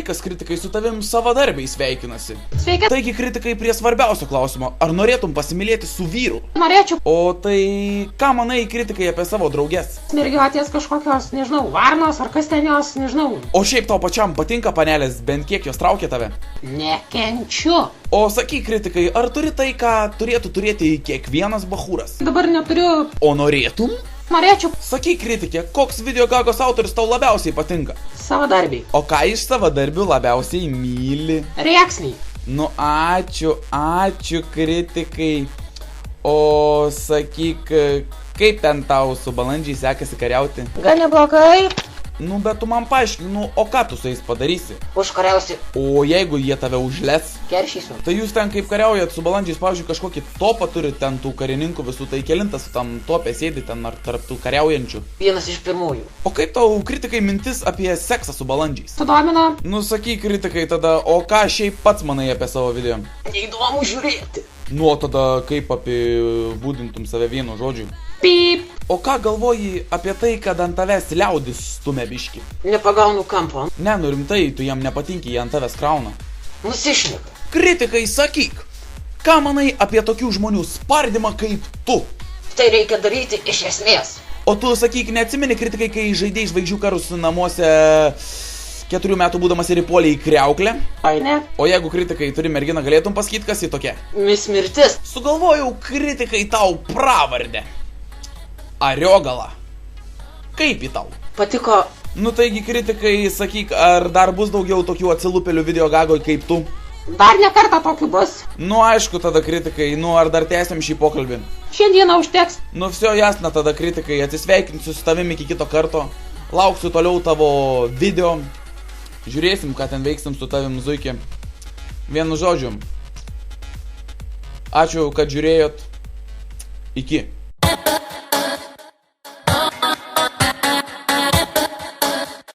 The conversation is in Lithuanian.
Sveikas, kritikai, su tavim savadarbiai sveikinasi. Sveiki. Taigi, kritikai, prie svarbiausio klausimo. Ar norėtum pasimylėti su vyru? Norėčiau. O tai ką manai, kritikai, apie savo draugės? Mergiotės kažkokios, nežinau, varnos ar kas ten jos, nežinau. O šiaip tau pačiam patinka panelės, bent kiek jos traukia tave? Nekenčiu. O sakyk, kritikai, ar turi tai, ką turėtų turėti kiekvienas bachūras? Dabar neturiu. O norėtum? Norėčiau. Sakyk, kritikė, koks videogagos autorius tau labiausiai patinka? Savadarbiai. O ką iš savadarbių labiausiai myli? Rėksniai. Nu, ačiū, kritikai. O sakyk, kaip ten tau su balandžiai sekasi kariauti? Gan neblogai. Nu, bet tu man paaiškini, nu, o ką tu su jais padarysi? Užkariausi. O jeigu jie tave užles? Keršysiu. Tai jūs ten kaip kariaujat su balandžiais, pavyzdžiui, kažkokį topą turit ten tų karininkų visų, tai kelintas tam topė sėdi ten ar tarp tų kariaujančių? Vienas iš pirmųjų. O kaip tau, kritikai, mintis apie seksą su balandžiais? Sudomino. Nu, sakyk, kritikai, tada, o ką šiaip pats manai apie savo video? Neįdomu žiūrėti. Nu, o tada kaip apibūdintum save vienu žodžiu? Pyp. O ką galvoji apie tai, kad ant tavęs liaudis stumia biški? Nepagaunu kampo. Ne, nu rimtai, tu jam nepatinki, jie ant tavęs krauna. Nusišneka. Kritikai, sakyk, ką manai apie tokių žmonių spardymą kaip tu? Tai reikia daryti iš esmės. O tu, sakyk, neatsimeni, kritikai, kai žaidėjai žvaigždžių karus namuose 4 metų būdamas ir įpuolė į kriauklę? Ai ne. O jeigu, kritikai, turi merginą, galėtum pasakyti, kas ji tokia? Mis mirtis. Sugalvojau, kritikai, tau pravardę. Ariogala. Kaip į tau? Patiko. Nu taigi, kritikai, sakyk, ar dar bus daugiau tokių atsilupėlių videogagoj kaip tu? Dar ne kartą tokių bus. Nu aišku, tada, kritikai, nu ar dar tęsim šį pokalbį? Šiandieną užteks. Nu viso jasna, tada, kritikai, atsisveikinsiu su tavimi iki kito karto. Lauksiu toliau tavo video. Žiūrėsim, ką ten veiksim su tavim, zuikė. Vienu žodžiu. Ačiū, kad žiūrėjot. Iki.